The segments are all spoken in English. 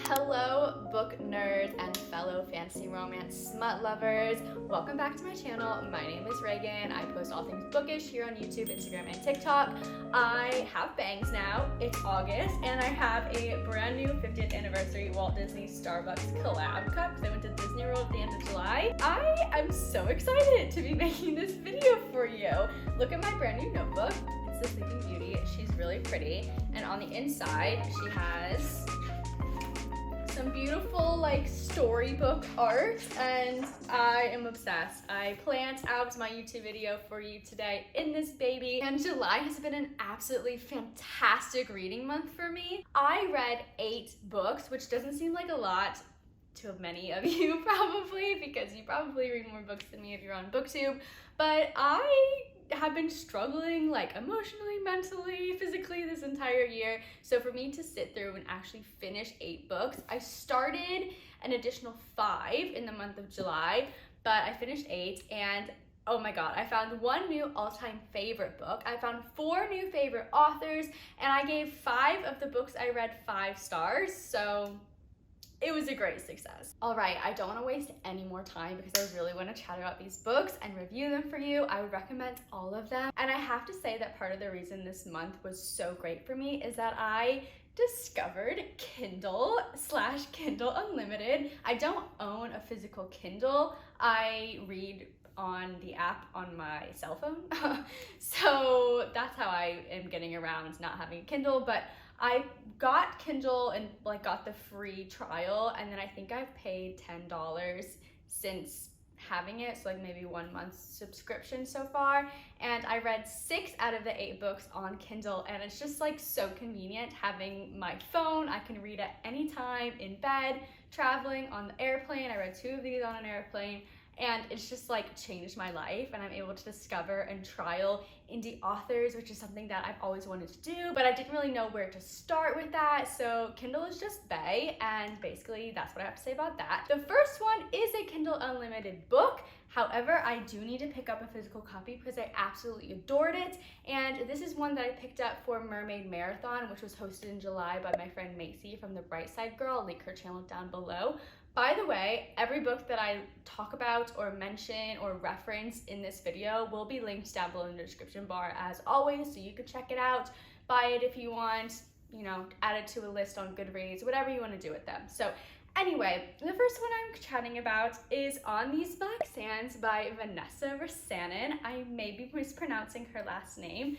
Hello book nerds and fellow fantasy romance smut lovers. Welcome back to my channel. My name is Ragan. I post all things bookish here on YouTube, Instagram, and TikTok. I have bangs now. It's August and I have a brand new 50th anniversary Walt Disney Starbucks collab cup because I went to Disney World at the end of July. I am so excited to be making this video for you. Look at my brand new notebook. It's the Sleeping Beauty. She's really pretty. And on the inside, she has some beautiful like storybook art and I am obsessed. I planned out my YouTube video for you today in this baby, and July has been an absolutely fantastic reading month for me. I read 8 books, which doesn't seem like a lot to many of you probably, because you probably read more books than me if you're on BookTube, but I have been struggling like emotionally, mentally, physically this entire year. So for me to sit through and actually finish 8 books, I started an additional 5 in the month of July, but I finished 8 and oh my god, I found 1 new all-time favorite book. I found 4 new favorite authors and I gave 5 of the books I read 5 stars. So it was a great success. All right, I don't want to waste any more time because I really want to chat about these books and review them for you. I would recommend all of them. And I have to say that part of the reason this month was so great for me is that I discovered Kindle/Kindle Unlimited. I don't own a physical Kindle. I read on the app on my cell phone. So that's how I am getting around not having a Kindle, but I got Kindle and like got the free trial, and then I think I've paid $10 since having it, so like maybe 1 month's subscription so far, and I read 6 out of the 8 books on Kindle, and it's just like so convenient having my phone. I can read at any time, in bed, traveling, on the airplane. I read 2 of these on an airplane, and it's just like changed my life, and I'm able to discover and trial indie authors, which is something that I've always wanted to do, but I didn't really know where to start with that. So Kindle is just BAE, and basically that's what I have to say about that. The first one is a Kindle Unlimited book. However, I do need to pick up a physical copy because I absolutely adored it, and this is one that I picked up for Mermaid Marathon, which was hosted in July by my friend Macy from the Bright Side Girl. I'll link her channel down below. By the way, every book that I talk about or mention or reference in this video will be linked down below in the description bar as always, so you can check it out, buy it if you want, you know, add it to a list on Goodreads, whatever you want to do with them. So anyway, the first one I'm chatting about is On These Black Sands by Vanessa Rasanen. I may be mispronouncing her last name.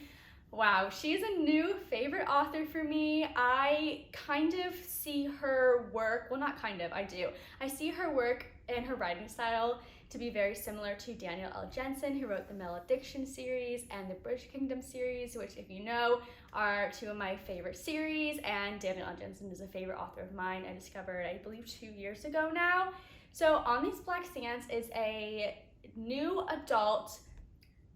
Wow, she's a new favorite author for me. I kind of see her work, well not kind of, I do. I see her work and her writing style to be very similar to Danielle L. Jensen, who wrote the Malediction series and the British Kingdom series, which if you know are 2 of my favorite series, and Danielle L. Jensen is a favorite author of mine. I discovered, I believe 2 years ago now. So On These Black Sands is a new adult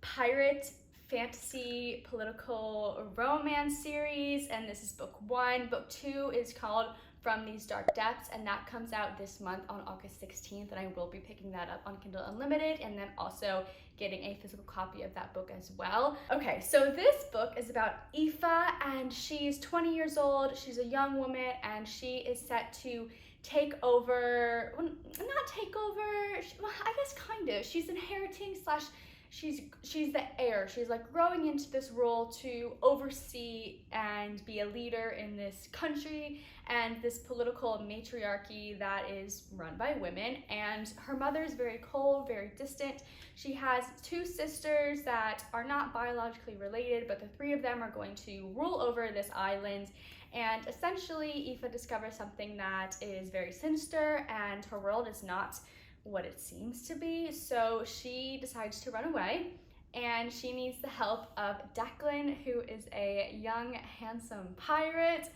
pirate fantasy political romance series, and this is book 1. Book 2 is called From These Dark Depths, and that comes out this month on August 16th, and I will be picking that up on Kindle Unlimited and then also getting a physical copy of that book as well. Okay, so this book is about Aoife, and she's 20 years old. She's a young woman, and she is set to take over, well, not take over, well, I guess kind of. She's inheriting slash she's the heir. She's like growing into this role to oversee and be a leader in this country and this political matriarchy that is run by women. And her mother is very cold, very distant. She has 2 sisters that are not biologically related, but the 3 of them are going to rule over this island. And essentially, Aoife discovers something that is very sinister, and her world is not what it seems to be, so she decides to run away, and she needs the help of Declan, who is a young, handsome pirate,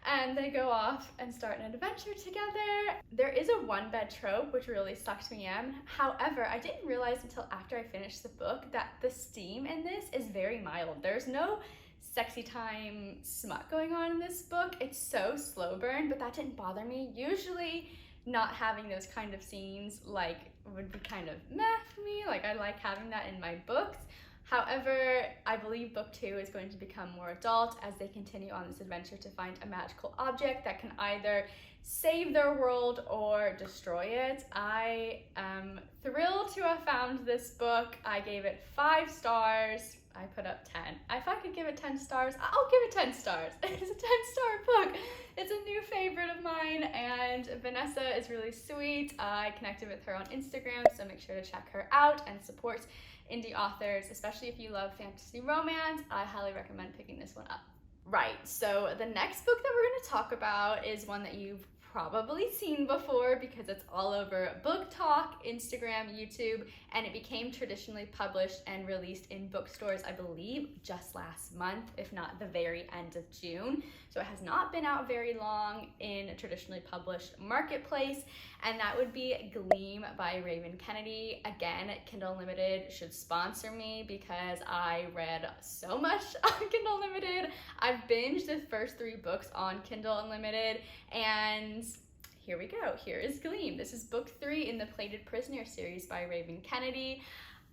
and they go off and start an adventure together. There is a 1-bed trope, which really sucked me in. However, I didn't realize until after I finished the book that the steam in this is very mild. There's no sexy time smut going on in this book. It's so slow burn, but that didn't bother me. Usually not having those kind of scenes like would be kind of meh for me. Like I like having that in my books, However, I believe book 2 is going to become more adult as they continue on this adventure to find a magical object that can either save their world or destroy it. I am thrilled to have found this book. I gave it 5 stars. I put up 10. If I could give it 10 stars, I'll give it 10 stars. It's a 10-star book. It's a new favorite of mine, and Vanessa is really sweet. I connected with her on Instagram, so make sure to check her out and support indie authors, especially if you love fantasy romance. I highly recommend picking this one up. Right, so the next book that we're going to talk about is one that you've probably seen before because it's all over Book Talk, Instagram, YouTube, and it became traditionally published and released in bookstores, I believe, just last month, if not the very end of June. So it has not been out very long in a traditionally published marketplace, and that would be Gleam by Raven Kennedy. Again, Kindle Unlimited should sponsor me because I read so much on Kindle Unlimited. I've binged the first 3 books on Kindle Unlimited, and here we go. Here is Gleam. This is book 3 in the Plated Prisoner series by Raven Kennedy.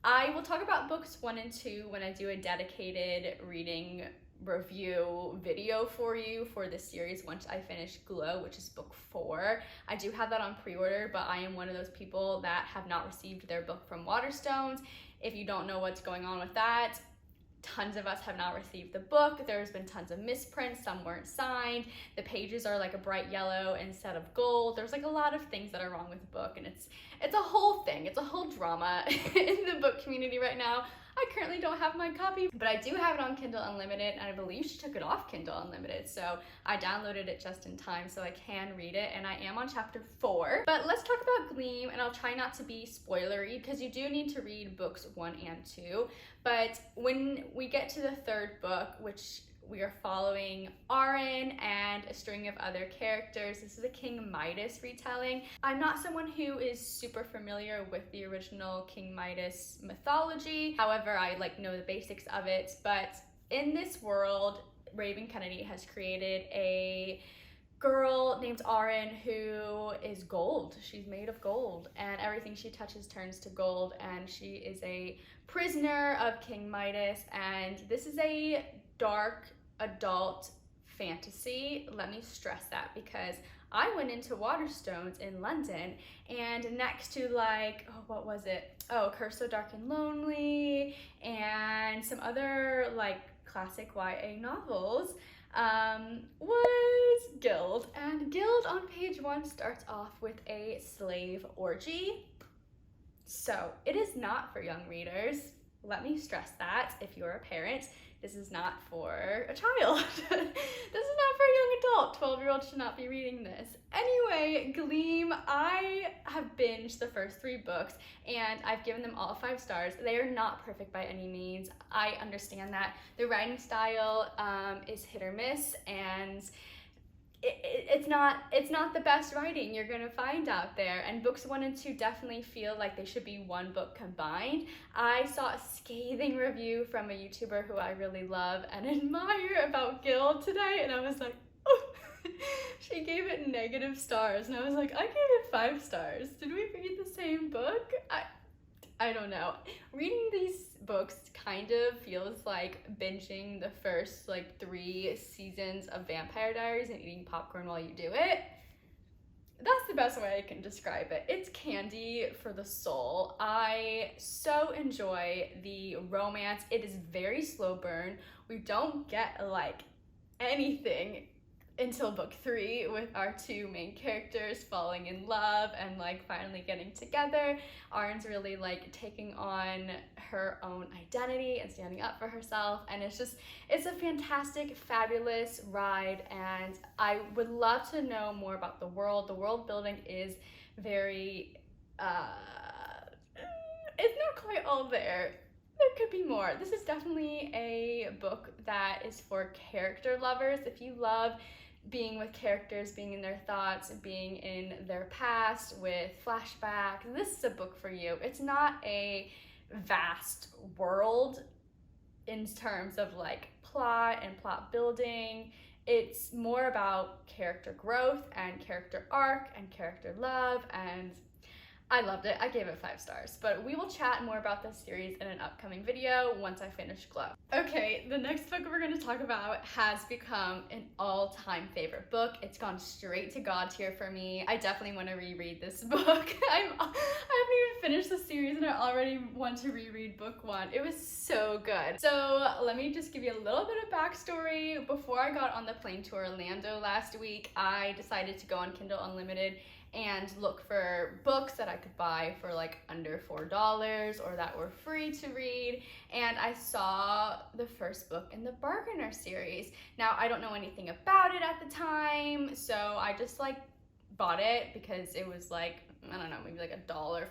I will talk about books 1 and 2 when I do a dedicated reading review video for you for this series once I finish Glow, which is book 4. I do have that on pre-order, but I am one of those people that have not received their book from Waterstones. If you don't know what's going on with that, tons of us have not received the book. There's been tons of misprints, some weren't signed, the pages are like a bright yellow instead of gold. There's like a lot of things that are wrong with the book, and it's a whole thing. It's a whole drama in the book community right now. I currently don't have my copy, but I do have it on Kindle Unlimited, and I believe she took it off Kindle Unlimited, so I downloaded it just in time so I can read it, and I am on chapter 4. But let's talk about Gleam, and I'll try not to be spoilery because you do need to read books 1 and 2. But when we get to the 3rd book, which we are following Arin and a string of other characters. This is a King Midas retelling. I'm not someone who is super familiar with the original King Midas mythology. However, I know the basics of it. But in this world, Raven Kennedy has created a girl named Arin who is gold. She's made of gold, and everything she touches turns to gold, and she is a prisoner of King Midas, and this is a dark adult fantasy. Let me stress that because I went into Waterstones in London, and next to what was it? Oh, Curse So Dark and Lonely and some other classic YA novels was Guild. And Guild on page 1 starts off with a slave orgy. So it is not for young readers. Let me stress that. If you're a parent, this is not for a child. This is not for a young adult. 12-year-olds should not be reading this. Anyway, Gleam, I have binged the first 3 books and I've given them all 5 stars. They are not perfect by any means. I understand that. The writing style is hit or miss, and it's not the best writing you're gonna find out there, and books 1 and 2 definitely feel like they should be one book combined. I saw a scathing review from a YouTuber who I really love and admire about Guild today, and I was like, oh. She gave it negative stars, and I was like, I gave it 5 stars. Did we read the same book? I don't know. Reading these books kind of feels like binging the first 3 seasons of Vampire Diaries and eating popcorn while you do it. That's the best way I can describe it. It's candy for the soul. I so enjoy the romance. It is very slow burn. We don't get anything until book 3 with our 2 main characters falling in love and finally getting together. Arin's really taking on her own identity and standing up for herself, and it's a fantastic, fabulous ride, and I would love to know more about the world. The world building is very it's not quite all there. There could be more. This is definitely a book that is for character lovers. If you love being with characters, being in their thoughts, being in their past with flashbacks, this is a book for you. It's not a vast world in terms of plot and plot building. It's more about character growth and character arc and character love, and I loved it. I gave it 5 stars, but we will chat more about this series in an upcoming video once I finish Glow. Okay, the next book we're going to talk about has become an all-time favorite book. It's gone straight to God tier for me. I definitely want to reread this book. I haven't even finished the series and I already want to reread book 1. It was so good. So let me just give you a little bit of backstory. Before I got on the plane to Orlando last week, I decided to go on Kindle Unlimited and look for books that I could buy for like under $4 or that were free to read. And I saw the first book in the Bargainer series. Now, I don't know anything about it at the time, so I just like bought it because it was like, I don't know, maybe like $1.50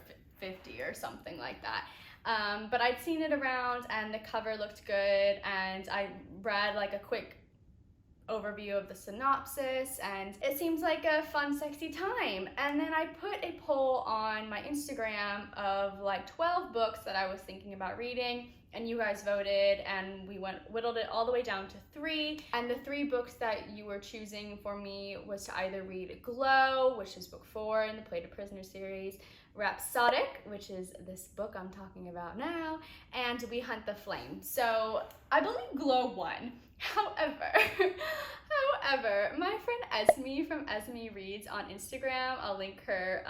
or something like that. But I'd seen it around and the cover looked good, and I read like a quick overview of the synopsis and it seems like a fun, sexy time. And then I put a poll on my Instagram of like 12 books that I was thinking about reading, and you guys voted and we whittled it all the way down to 3. And the 3 books that you were choosing for me was to either read Glow, which is book 4 in the Play to Prisoner series, Rhapsodic, which is this book I'm talking about now, and We Hunt the Flame. So I believe Glow won. However, my friend Esme from Esme Reads on Instagram, I'll link her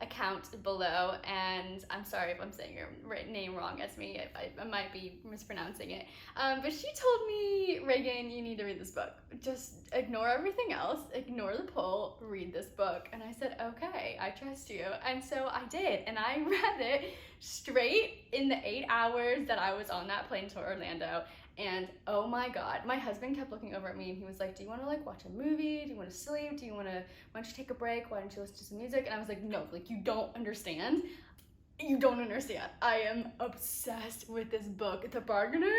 account below, and I'm sorry if I'm saying your name wrong, Esme, I might be mispronouncing it, but she told me, Ragan, you need to read this book. Just ignore everything else, ignore the poll, read this book. And I said, okay, I trust you. And so I did, and I read it straight in the 8 hours that I was on that plane to Orlando. And oh my God, my husband kept looking over at me and he was like, do you want to like watch a movie? Do you want to sleep? why don't you take a break? Why don't you listen to some music? And I was like, no, like you don't understand. You don't understand. I am obsessed with this book. The Bargainer.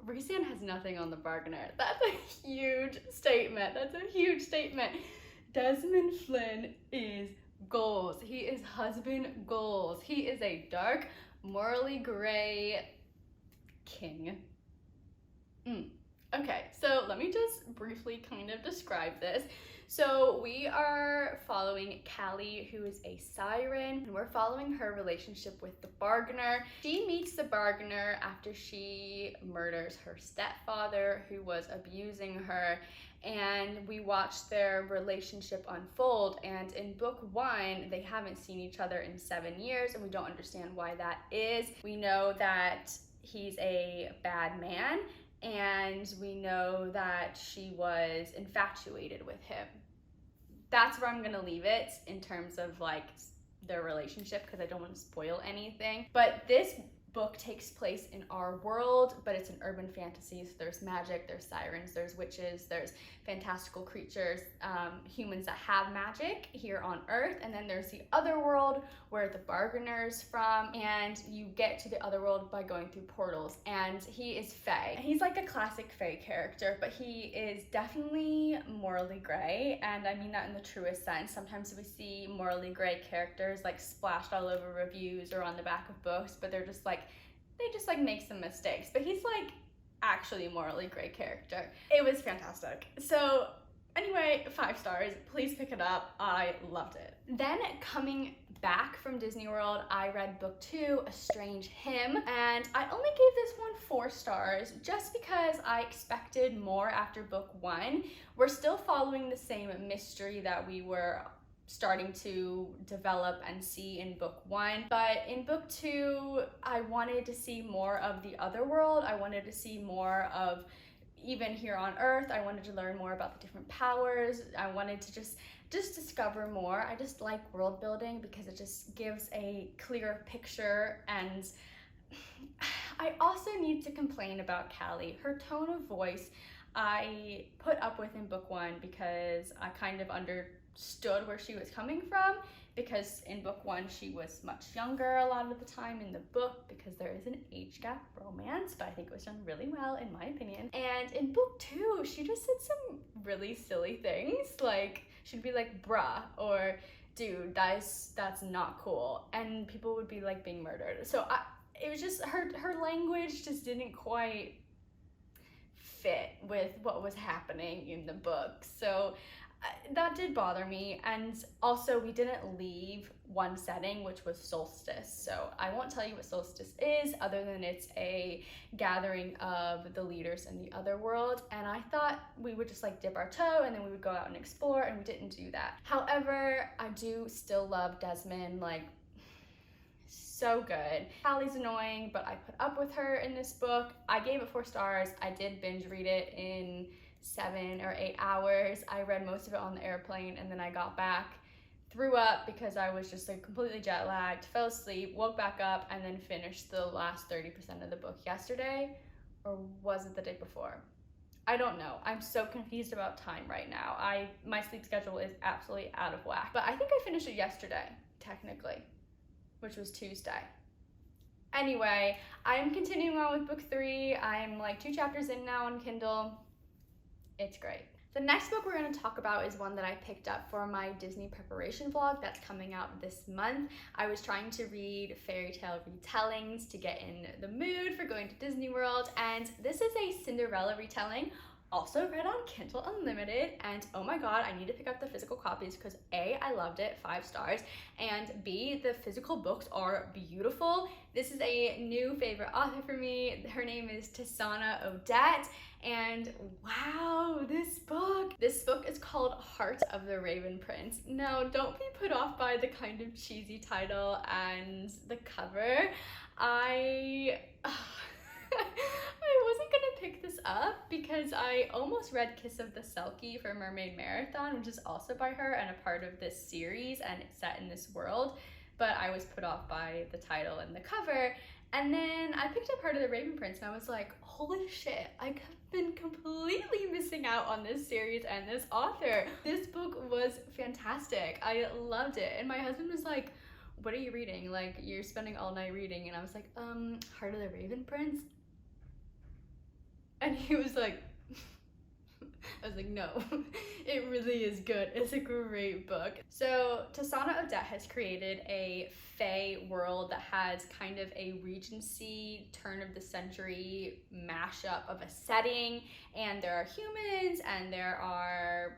Rhysand has nothing on The Bargainer. That's a huge statement. Desmond Flynn is goals. He is husband goals. He is a dark, morally gray king. Okay, so let me just briefly kind of describe this. So we are following Callie, who is a siren, and we're following her relationship with the Bargainer. She meets the Bargainer after she murders her stepfather, who was abusing her, and we watch their relationship unfold. And in book 1, they haven't seen each other in 7 years, and we don't understand why that is. We know that he's a bad man, and we know that she was infatuated with him. That's where I'm gonna leave it in terms of like their relationship, because I don't want to spoil anything. But this book takes place in our world, but it's an urban fantasy. So there's magic, there's sirens, there's witches, there's fantastical creatures, humans that have magic here on Earth, and then there's the other world where the Bargainer's from, and you get to the other world by going through portals. And he is Fae. He's like a classic Fae character, but he is definitely morally gray, and I mean that in the truest sense. Sometimes we see morally gray characters like splashed all over reviews or on the back of books, but they're just like, they just like make some mistakes, but he's like actually a morally gray character. It was fantastic. So anyway, 5 stars, please pick it up. I loved it. Then coming back from Disney World, I read book 2, A Strange Hymn, and I only gave this one 4 stars just because I expected more after book 1. We're still following the same mystery that we were starting to develop and see in book 1, but in book 2 I wanted to see more of the other world. I wanted to see more of even here on Earth. I wanted to learn more about the different powers. I wanted to just discover more. I just like world building because it just gives a clearer picture. And I also need to complain about Callie. Her tone of voice I put up with in book 1 because I kind of understood where she was coming from, because in book 1 she was much younger a lot of the time in the book, because there is an age gap romance, but I think it was done really well in my opinion. And in book 2 she just said some really silly things, like she'd be like bruh or dude, that's not cool, and people would be like being murdered. So it was just her language just didn't quite fit with what was happening in the book. So That did bother me, and also we didn't leave one setting, which was solstice. So I won't tell you what solstice is other than it's a gathering of the leaders in the other world, and I thought we would just like dip our toe and then we would go out and explore, and we didn't do that. However, I do still love Desmond, like so good. Hallie's annoying, but I put up with her in this book. I gave it 4 stars. I did binge read it in 7 or 8 hours. I read most of it on the airplane, and then I got back, threw up because I was just like completely jet lagged, fell asleep, woke back up, and then finished the last 30% of the book yesterday, or was it the day before? I don't know. I'm so confused about time right now. My sleep schedule is absolutely out of whack, but I think I finished it yesterday, technically, which was Tuesday. Anyway, I'm continuing on with book 3. I'm like 2 chapters in now on Kindle. It's great. The next book we're going to talk about is one that I picked up for my Disney preparation vlog that's coming out this month. I was trying to read fairy tale retellings to get in the mood for going to Disney World, and this is a Cinderella retelling, also read on Kindle Unlimited, and oh my god, I need to pick up the physical copies because A, I loved it, 5 stars, and B, the physical books are beautiful. This is a new favorite author for me. Her name is Tisana Odette, and wow, this book is called Heart of the Raven Prince. Now, don't be put off by the kind of cheesy title and the cover. I wasn't gonna pick this up because I almost read Kiss of the Selkie for Mermaid Marathon, which is also by her and a part of this series, and it's set in this world, but I was put off by the title and the cover. And then I picked up Heart of the Raven Prince, and I was like, holy shit, I've been completely missing out on this series and this author. This book was fantastic. I loved it. And my husband was like, what are you reading? Like, you're spending all night reading. And I was like, Heart of the Raven Prince? And he was like, I was like, no, it really is good. It's a great book. So Tisana Odette has created a fae world that has kind of a Regency, turn of the century mashup of a setting. And there are humans, and there are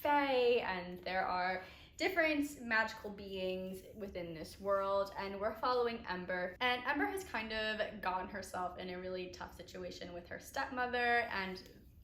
fae, and there are different magical beings within this world, and we're following Ember. And Ember has kind of gotten herself in a really tough situation with her stepmother, and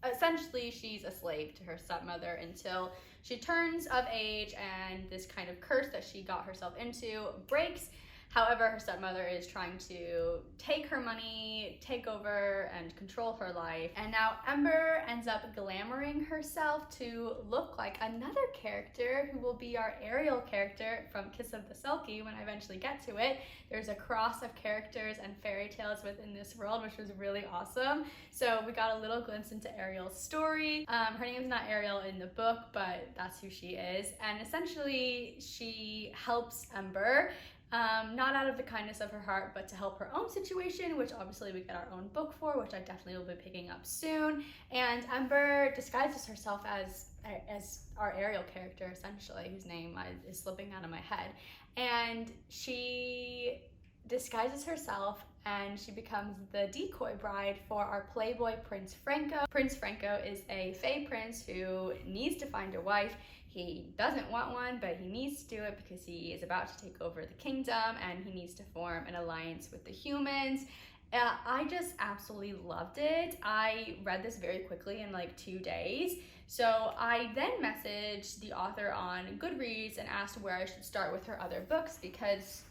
essentially she's a slave to her stepmother until she turns of age and this kind of curse that she got herself into breaks. However, her stepmother is trying to take her money, take over, and control her life. And now Ember ends up glamoring herself to look like another character who will be our Ariel character from Kiss of the Selkie when I eventually get to it. There's a cross of characters and fairy tales within this world, which was really awesome. So we got a little glimpse into Ariel's story. Her name's not Ariel in the book, but that's who she is. And essentially, she helps Ember, not out of the kindness of her heart, but to help her own situation, which obviously we get our own book for, which I definitely will be picking up soon. And Ember disguises herself as our Ariel character, essentially, whose name is slipping out of my head. And she disguises herself, and she becomes the decoy bride for our playboy Prince Franco. Prince Franco is a fae prince who needs to find a wife. He doesn't want one, but he needs to do it because he is about to take over the kingdom, and he needs to form an alliance with the humans. I just absolutely loved it. I read this very quickly in like 2 days. So I then messaged the author on Goodreads and asked where I should start with her other books, because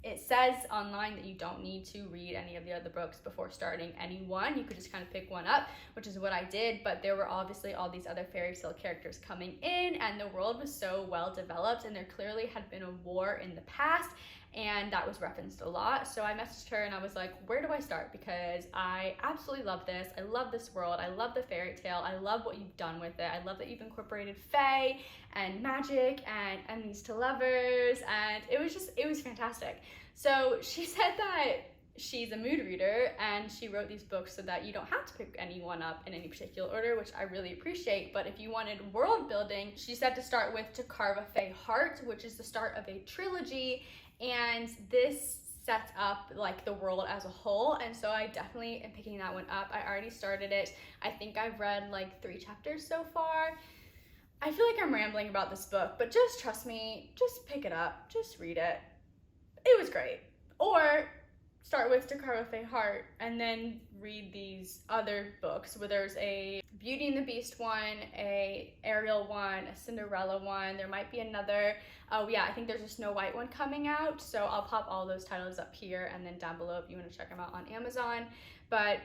it says online that you don't need to read any of the other books before starting any one. You could just kind of pick one up, which is what I did, but there were obviously all these other fairy tale characters coming in, and the world was so well developed, and there clearly had been a war in the past, and that was referenced a lot. So I messaged her and I was like, where do I start? Because I absolutely love this. I love this world. I love the fairy tale. I love what you've done with it. I love that you've incorporated fae and magic and enemies to lovers, and it was fantastic. So she said that she's a mood reader, and she wrote these books so that you don't have to pick any one up in any particular order, which I really appreciate. But if you wanted world building, she said to start with To Carve a Fae Heart, which is the start of a trilogy, and this sets up like the world as a whole, and so I definitely am picking that one up. I already started it. I think I've read like 3 chapters so far. I feel like I'm rambling about this book, but just trust me, just pick it up, just read it. It was great. Or start with Dakar Faye Heart and then read these other books where there's a Beauty and the Beast one, a Ariel one, a Cinderella one. There might be another. Oh yeah, I think there's a Snow White one coming out. So I'll pop all those titles up here and then down below if you want to check them out on Amazon. But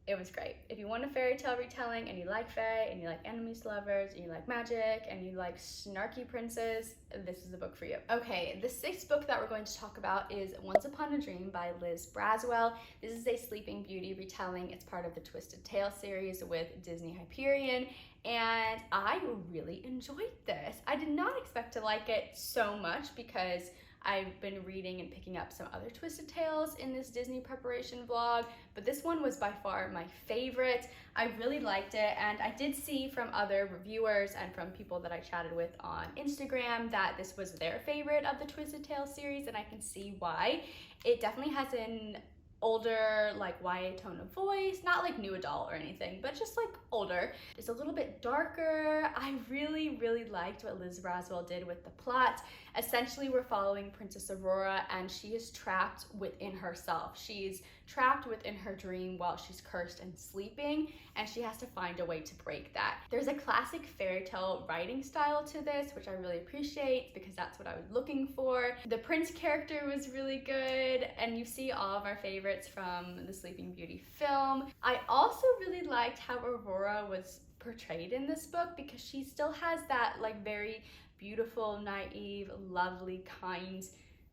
it was great. If you want a fairy tale retelling and you like fae and you like enemies to lovers and you like magic and you like snarky princes, this is the book for you. Okay, the sixth book that we're going to talk about is Once Upon a Dream by Liz Braswell. This is a Sleeping Beauty retelling. It's part of the Twisted Tale series with Disney Hyperion, and I really enjoyed this. I did not expect to like it so much because I've been reading and picking up some other Twisted Tales in this Disney preparation vlog, but this one was by far my favorite. I really liked it, and I did see from other reviewers and from people that I chatted with on Instagram that this was their favorite of the Twisted Tales series, and I can see why. It definitely has an older, like YA tone of voice, not like new adult or anything, but just like older. It's a little bit darker. I really liked what Liz Braswell did with the plot. Essentially, we're following Princess Aurora, and she is trapped within herself. She's trapped within her dream while she's cursed and sleeping, and she has to find a way to break that. There's a classic fairy tale writing style to this, which I really appreciate because that's what I was looking for. The prince character was really good, and you see all of our favorites from the Sleeping Beauty film. I also really liked how Aurora was portrayed in this book because she still has that like very beautiful, naive, lovely, kind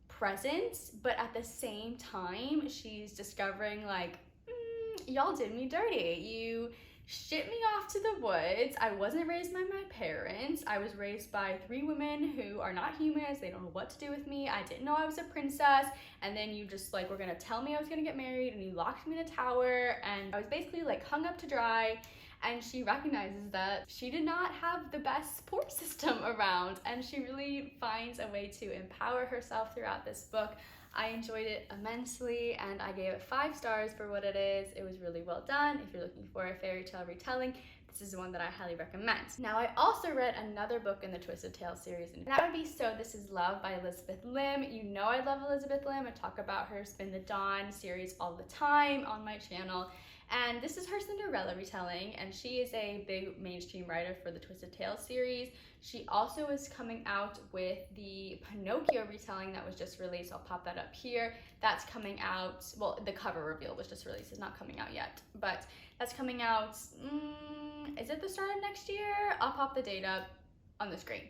presence, but at the same time she's discovering like, y'all did me dirty. You shipped me off to the woods. I wasn't raised by my parents. I was raised by 3 women who are not humans. They don't know what to do with me. I didn't know I was a princess, and then you just like were gonna tell me I was gonna get married, and you locked me in a tower, and I was basically like hung up to dry. And she recognizes that she did not have the best support system around, and she really finds a way to empower herself throughout this book. I enjoyed it immensely, and I gave it 5 stars for what it is. It was really well done. If you're looking for a fairy tale retelling, this is one that I highly recommend. Now, I also read another book in the Twisted Tale series, and that would be So This Is Love by Elizabeth Lim. You know I love Elizabeth Lim. I talk about her Spin the Dawn series all the time on my channel. And this is her Cinderella retelling, and she is a big mainstream writer for the Twisted Tale series. She also is coming out with the Pinocchio retelling that was just released. I'll pop that up here. That's coming out, well, the cover reveal was just released. It's not coming out yet, but that's coming out, is it the start of next year? I'll pop the date up on the screen.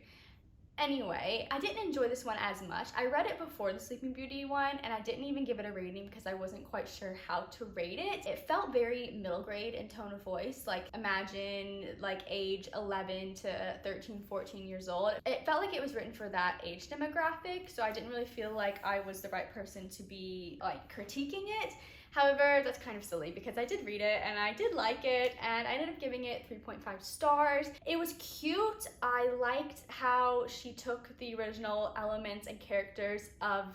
Anyway, I didn't enjoy this one as much. I read it before the Sleeping Beauty one, and I didn't even give it a rating because I wasn't quite sure how to rate it. It felt very middle grade in tone of voice, like imagine like age 11 to 13, 14 years old. It felt like it was written for that age demographic, so I didn't really feel like I was the right person to be like critiquing it. However, that's kind of silly because I did read it and I did like it, and I ended up giving it 3.5 stars. It was cute. I liked how she took the original elements and characters of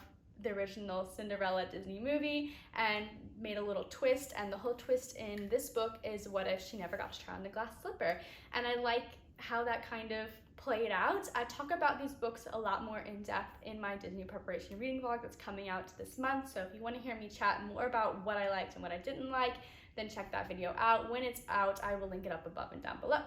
the original Cinderella Disney movie and made a little twist, and the whole twist in this book is what if she never got to try on the glass slipper. And I like how that kind of played out. I talk about these books a lot more in depth in my Disney preparation reading vlog that's coming out this month, so if you want to hear me chat more about what I liked and what I didn't like, then check that video out. When it's out, I will link it up above and down below.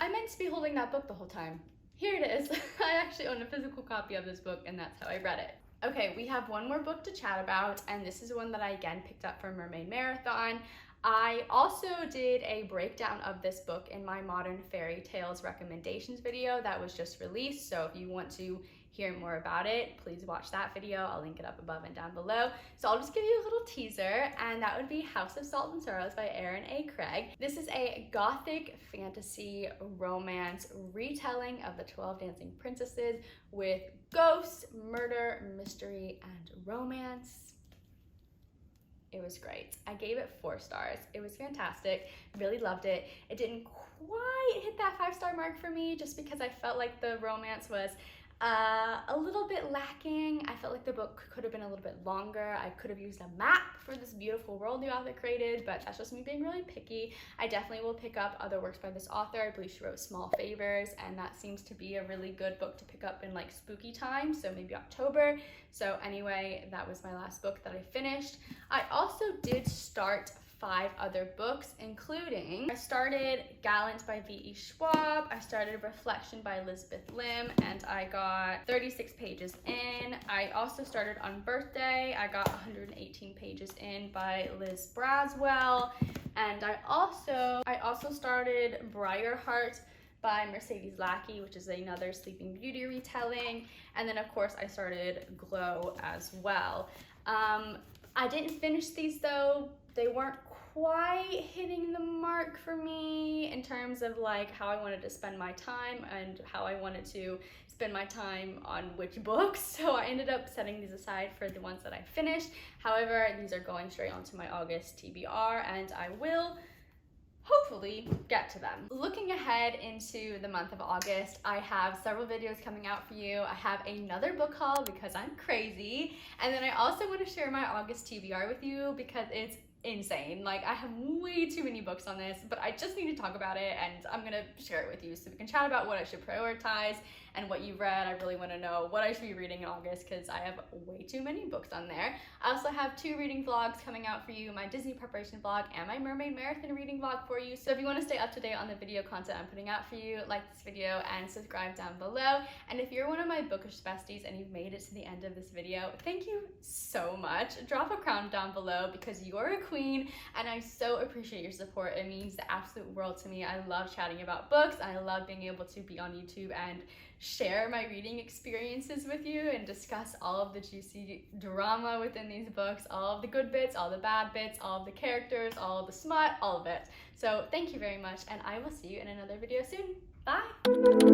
I meant to be holding that book the whole time. Here it is. I actually own a physical copy of this book, and that's how I read it. Okay, we have one more book to chat about, and this is one that I again picked up from Mermaid Marathon. I also did a breakdown of this book in my Modern Fairy Tales recommendations video that was just released, so if you want to hear more about it, please watch that video. I'll link it up above and down below. So I'll just give you a little teaser, and that would be House of Salt and Sorrows by Aaron A. Craig. This is a gothic fantasy romance retelling of the 12 Dancing Princesses with ghosts, murder, mystery, and romance. It was great. I gave it 4 stars. It was fantastic. Really loved it. It didn't quite hit that 5-star mark for me just because I felt like the romance was A little bit lacking. I felt like the book could have been a little bit longer. I could have used a map for this beautiful world the author created, but that's just me being really picky. I definitely will pick up other works by this author. I believe she wrote Small Favors, and that seems to be a really good book to pick up in like spooky time, so maybe October. So anyway, that was my last book that I finished. I also did start 5 other books, including I started Gallant by BAE Schwab, I started Reflection by Elizabeth Lim, and I got 36 pages in. I also started On Birthday, I got 118 pages in by Liz Braswell, and I also started Briarheart by Mercedes Lackey, which is another Sleeping Beauty retelling, and then of course I started Glow as well. I didn't finish these though. They weren't quite hitting the mark for me in terms of like how I wanted to spend my time and how I wanted to spend my time on which books, so I ended up setting these aside for the ones that I finished. However, these are going straight onto my August TBR, and I will hopefully get to them. Looking ahead into the month of August, I have several videos coming out for you. I have another book haul because I'm crazy, and then I also want to share my August TBR with you because it's insane. Like, I have way too many books on this, but I just need to talk about it, and I'm gonna share it with you so we can chat about what I should prioritize and what you've read. I really want to know what I should be reading in August because I have way too many books on there. I also have 2 reading vlogs coming out for you, my Disney preparation vlog and my Mermaid Marathon reading vlog for you. So if you want to stay up to date on the video content I'm putting out for you, like this video and subscribe down below. And if you're one of my bookish besties and you've made it to the end of this video, thank you so much. Drop a crown down below because you're a queen, and I so appreciate your support. It means the absolute world to me. I love chatting about books, and I love being able to be on YouTube and share my reading experiences with you and discuss all of the juicy drama within these books, all of the good bits, all the bad bits, all of the characters, all of the smut, all of it. So thank you very much, and I will see you in another video soon. Bye!